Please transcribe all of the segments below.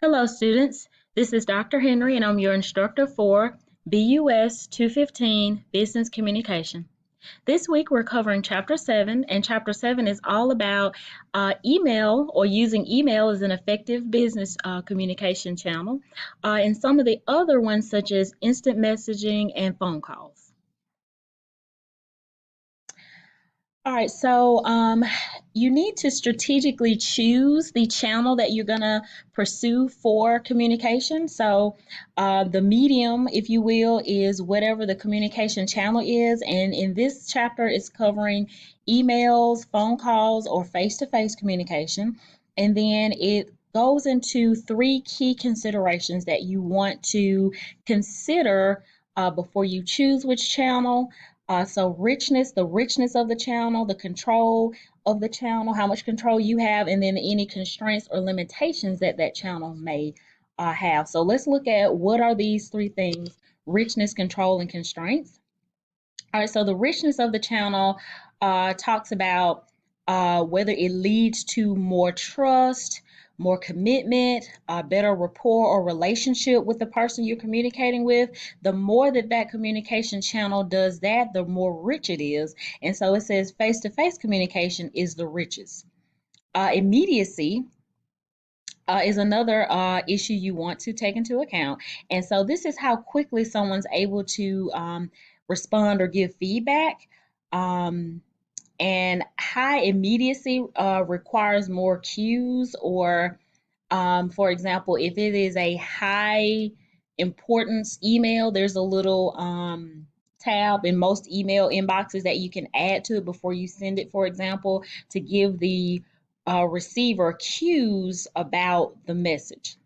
Hello, students. This is Dr. Henry, and I'm your instructor for BUS 215 Business Communication. This week, we're covering Chapter 7, and Chapter 7 is all about email or using email as an effective business communication channel, and some of the other ones, such as instant messaging and phone calls. All right, so you need to strategically choose the channel that you're going to pursue for communication. So the medium, if you will, is whatever the communication channel is. And in this chapter, it's covering emails, phone calls, or face-to-face communication. And then it goes into three key considerations that you want to consider before you choose which channel. So richness, the richness of the channel, the control of the channel, how much control you have, and then any constraints or limitations that that channel may have. So let's look at what are these three things: richness, control, and constraints. All right, so the richness of the channel talks about whether it leads to more trust, more commitment, a better rapport or relationship with the person you're communicating with. The more that that communication channel does that, the more rich it is. And so it says face to face communication is the richest. Immediacy is another issue you want to take into account. And so this is how quickly someone's able to respond or give feedback. Um, and high immediacy requires more cues, or, for example, if it is a high importance email, there's a little tab in most email inboxes that you can add to it before you send it, for example, to give the receiver cues about the message.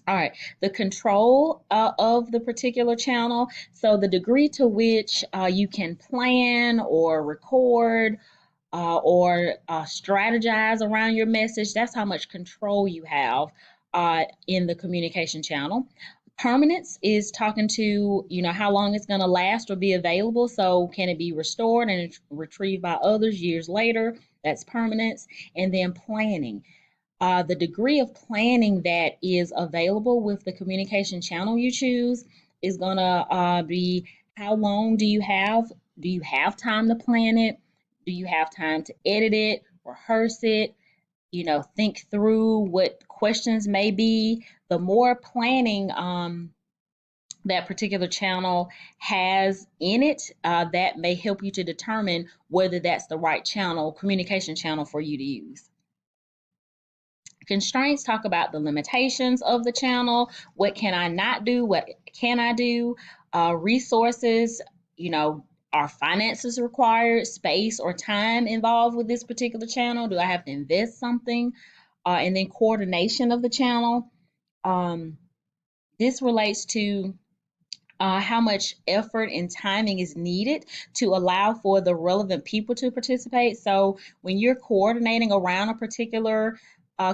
All right, the control of the particular channel. So the degree to which you can plan or record or strategize around your message, that's how much control you have in the communication channel. Permanence is talking to, how long it's going to last or be available. So can it be restored and retrieved by others years later? That's permanence. And then planning. The degree of planning that is available with the communication channel you choose is going to be how long do you have? Do you have time to plan it? Do you have time to edit it, rehearse it, think through what questions may be? The more planning that particular channel has in it, that may help you to determine whether that's the right channel, communication channel for you to use. Constraints talk about the limitations of the channel. What can I not do? What can I do? Resources, are finances required, space or time involved with this particular channel? Do I have to invest something? And then coordination of the channel. Um, this relates to how much effort and timing is needed to allow for the relevant people to participate. So when you're coordinating around a particular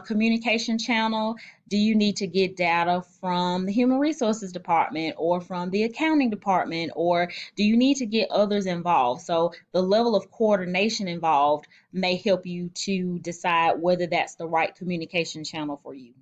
communication channel, do you need to get data from the human resources department or from the accounting department, or do you need to get others involved? So the level of coordination involved may help you to decide whether that's the right communication channel for you.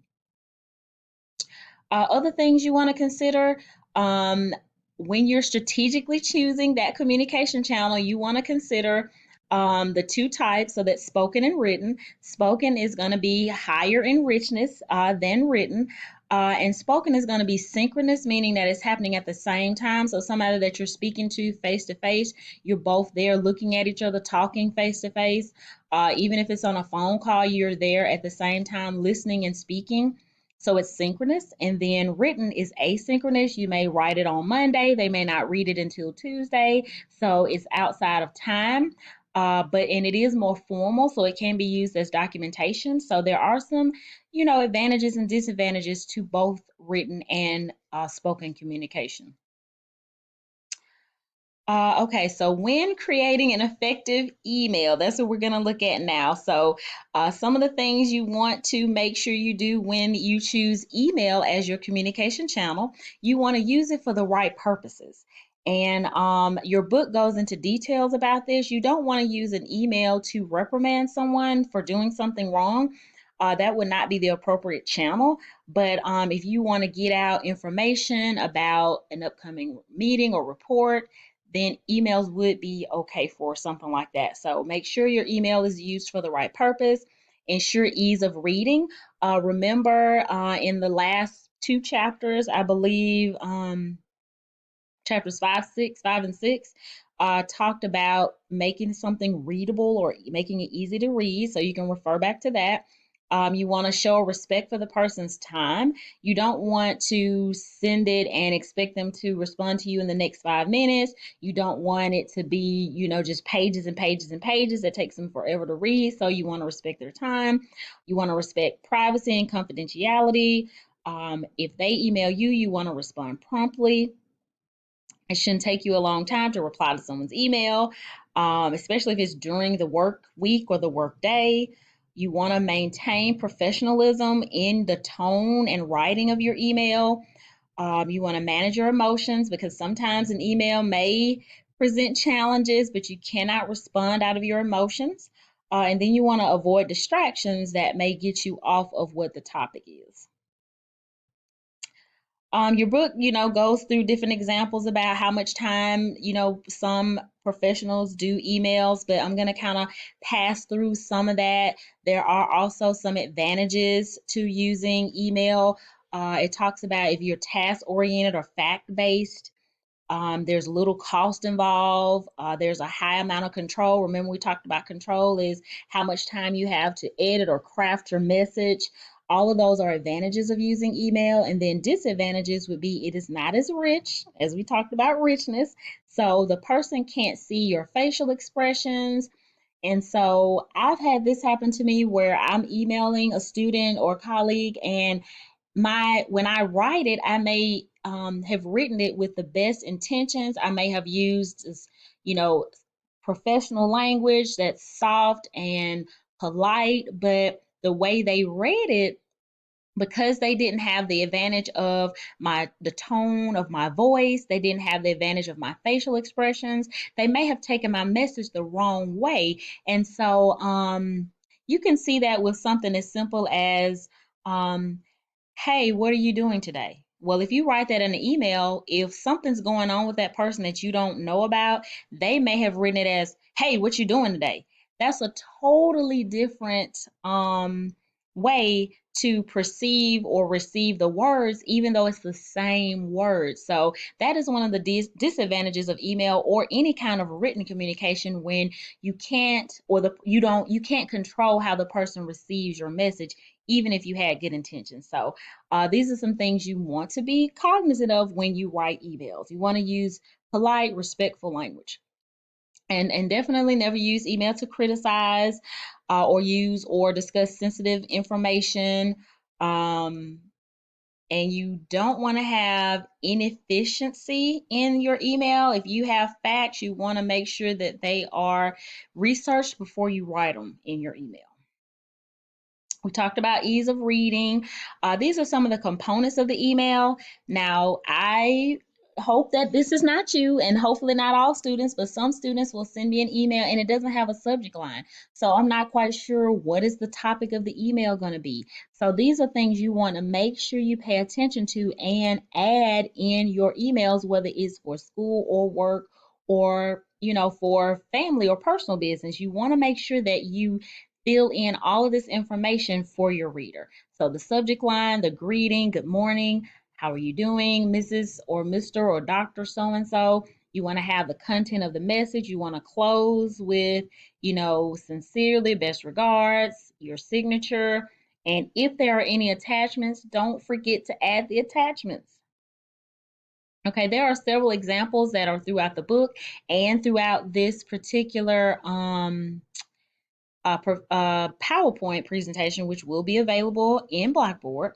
Other things you want to consider, um, when you're strategically choosing that communication channel, you want to consider the two types, so that's spoken and written. Spoken is going to be higher in richness than written. And spoken is going to be synchronous, meaning that it's happening at the same time. So somebody that you're speaking to face, you're both there looking at each other, talking face to face. Even if it's on a phone call, you're there at the same time listening and speaking. So it's synchronous, and then written is asynchronous. You may write it on Monday, they may not read it until Tuesday. So it's outside of time. And it is more formal, so it can be used as documentation. So there are some, advantages and disadvantages to both written and spoken communication. Okay, so when creating an effective email, that's what we're going to look at now. So, some of the things you want to make sure you do when you choose email as your communication channel, you want to use it for the right purposes. And your book goes into details about this. You don't want to use an email to reprimand someone for doing something wrong. that would not be the appropriate channel. But if you want to get out information about an upcoming meeting or report, then emails would be okay for something like that. So make sure your email is used for the right purpose. Ensure ease of reading. Remember, in the last two chapters, I believe, chapters 5 and 6, talked about making something readable or making it easy to read. So you can refer back to that. You want to show respect for the person's time. You don't want to send it and expect them to respond to you in the next 5 minutes. You don't want it to be, just pages and pages and pages that takes them forever to read. So you want to respect their time. You want to respect privacy and confidentiality. If they email you, you want to respond promptly. It shouldn't take you a long time to reply to someone's email, especially if it's during the work week or the work day. You want to maintain professionalism in the tone and writing of your email. You want to manage your emotions because sometimes an email may present challenges, but you cannot respond out of your emotions. And then you want to avoid distractions that may get you off of what the topic is. Your book, goes through different examples about how much time, some professionals do emails, but I'm going to kind of pass through some of that. There are also some advantages to using email. It talks about if you're task oriented or fact based. There's little cost involved. There's a high amount of control. Remember, we talked about control is how much time you have to edit or craft your message. All of those are advantages of using email. And then disadvantages would be it is not as rich, as we talked about richness. So the person can't see your facial expressions. And so I've had this happen to me where I'm emailing a student or colleague, and when I write it, I may have written it with the best intentions. I may have used, you know, professional language that's soft and polite, but the way they read it, because they didn't have the advantage of the tone of my voice, they didn't have the advantage of my facial expressions, they may have taken my message the wrong way. And so you can see that with something as simple as um, hey, what are you doing today? Well, if you write that in an email, if something's going on with that person that you don't know about, they may have written it as, hey, what you doing today? That's a totally different way to perceive or receive the words, even though it's the same word. So that is one of the disadvantages of email or any kind of written communication when you can't or you can't control how the person receives your message, even if you had good intentions. So these are some things you want to be cognizant of when you write emails. You want to use polite, respectful language. And definitely never use email to criticize or use or discuss sensitive information. Um, and you don't want to have inefficiency in your email. If you have facts, you want to make sure that they are researched before you write them in your email. We talked about ease of reading. These are some of the components of the email. Now, I hope that this is not you, and hopefully not all students, but some students will send me an email and it doesn't have a subject line. So I'm not quite sure what is the topic of the email going to be. So these are things you want to make sure you pay attention to and add in your emails, whether it's for school or work or for family or personal business. You want to make sure that you fill in all of this information for your reader. So the subject line, the greeting, good morning, how are you doing, Mrs. or Mr. or Dr. So and so. You want to have the content of the message. You want to close with, sincerely, best regards, your signature. And if there are any attachments, don't forget to add the attachments. Okay, there are several examples that are throughout the book and throughout this particular PowerPoint presentation, which will be available in Blackboard.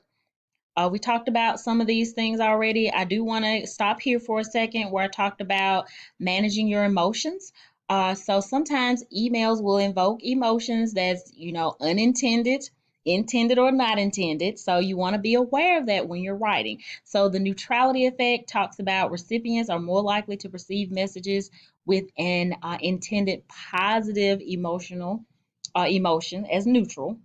We talked about some of these things already. I do want to stop here for a second where I talked about managing your emotions. So sometimes emails will invoke emotions that's, unintended, intended or not intended. So you want to be aware of that when you're writing. So the neutrality effect talks about recipients are more likely to perceive messages with an intended positive emotion as neutral.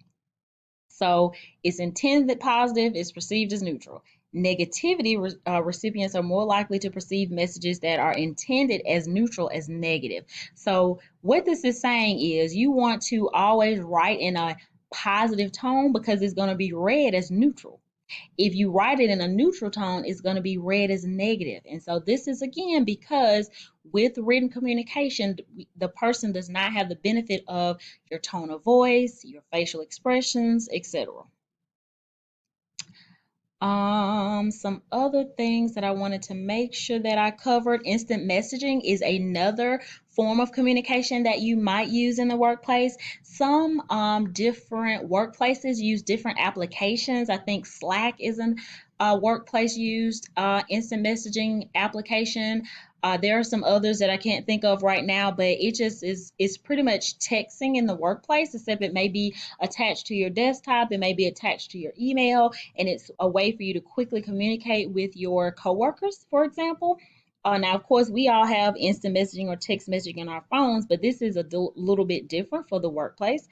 So it's intended positive, it's perceived as neutral. Negativity recipients are more likely to perceive messages that are intended as neutral as negative. So what this is saying is you want to always write in a positive tone because it's going to be read as neutral. If you write it in a neutral tone, it's going to be read as negative. And so this is again because with written communication, the person does not have the benefit of your tone of voice, your facial expressions, etc. Some other things that I wanted to make sure that I covered. Instant messaging is another form of communication that you might use in the workplace. Some different workplaces use different applications. I think Slack is an workplace used instant messaging application. There are some others that I can't think of right now, but it just is it's pretty much texting in the workplace, except it may be attached to your desktop, it may be attached to your email, and it's a way for you to quickly communicate with your coworkers, for example. Now, of course, we all have instant messaging or text messaging on our phones, but this is a little bit different for the workplace.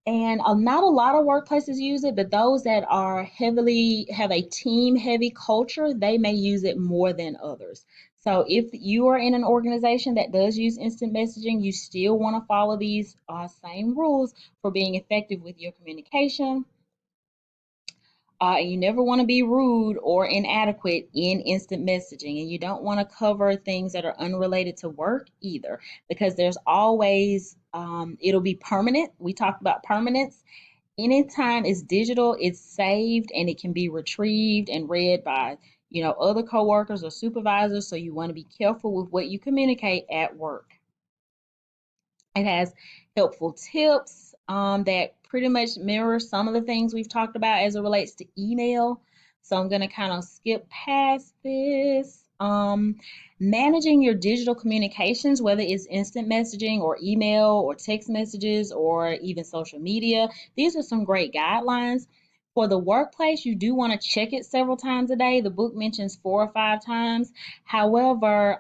And not a lot of workplaces use it, but those that are heavily have a team heavy culture, they may use it more than others. So if you are in an organization that does use instant messaging, you still want to follow these same rules for being effective with your communication. You never want to be rude or inadequate in instant messaging, and you don't want to cover things that are unrelated to work either, because there's always it'll be permanent. We talked about permanence. Anytime it's digital, it's saved and it can be retrieved and read by other coworkers or supervisors. So you want to be careful with what you communicate at work. It has helpful tips that pretty much mirror some of the things we've talked about as it relates to email. So I'm going to kind of skip past this. Managing your digital communications, whether it's instant messaging or email or text messages or even social media, these are some great guidelines. For the workplace, you do want to check it several times a day. The book mentions 4 or 5 times. However,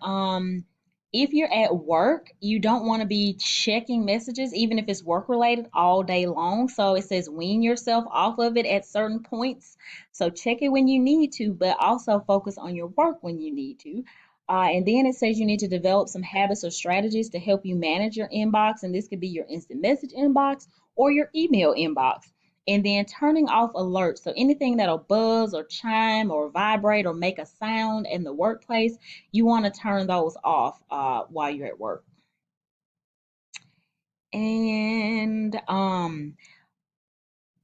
if you're at work, you don't want to be checking messages, even if it's work related, all day long. So it says wean yourself off of it at certain points. So check it when you need to, but also focus on your work when you need to. And then it says you need to develop some habits or strategies to help you manage your inbox. And this could be your instant message inbox or your email inbox. And then turning off alerts. So anything that'll buzz or chime or vibrate or make a sound in the workplace, you want to turn those off while you're at work. And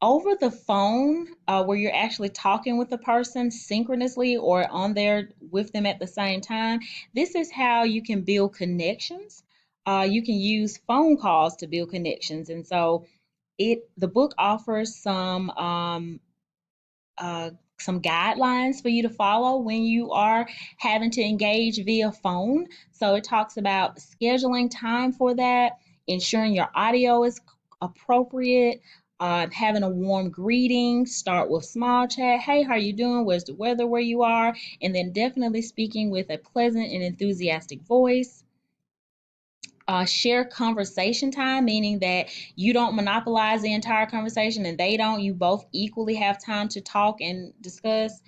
over the phone, where you're actually talking with the person synchronously or on there with them at the same time, this is how you can build connections. You can use phone calls to build connections, and so the book offers uh, some guidelines for you to follow when you are having to engage via phone. So it talks about scheduling time for that, ensuring your audio is appropriate, having a warm greeting, start with small chat. Hey, how you doing? Where's the weather where you are? And then definitely speaking with a pleasant and enthusiastic voice. Share conversation time, meaning that you don't monopolize the entire conversation and they don't. You both equally have time to talk and discuss.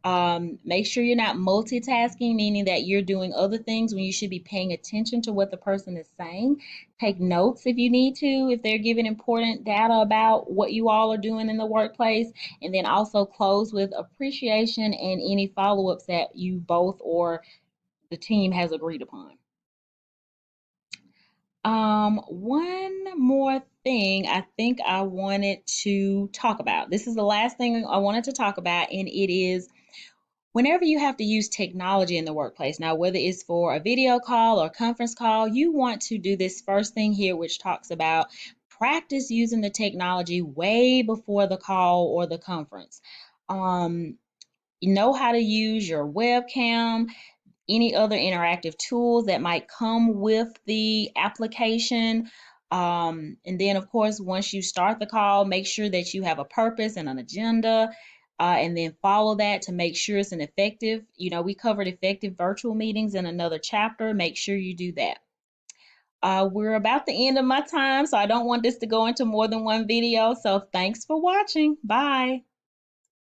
Make sure you're not multitasking, meaning that you're doing other things when you should be paying attention to what the person is saying. Take notes if you need to, if they're giving important data about what you all are doing in the workplace. And then also close with appreciation and any follow ups that you both or the team has agreed upon. One more thing I think I wanted to talk about. This is the last thing I wanted to talk about, and it is whenever you have to use technology in the workplace. Now, whether it's for a video call or conference call, you want to do this first thing here, which talks about practice using the technology way before the call or the conference. You know how to use your webcam, any other interactive tools that might come with the application. And then, of course, once you start the call, make sure that you have a purpose and an agenda, and then follow that to make sure it's an effective. We covered effective virtual meetings in another chapter. Make sure you do that. We're about the end of my time, so I don't want this to go into more than one video. So thanks for watching. Bye.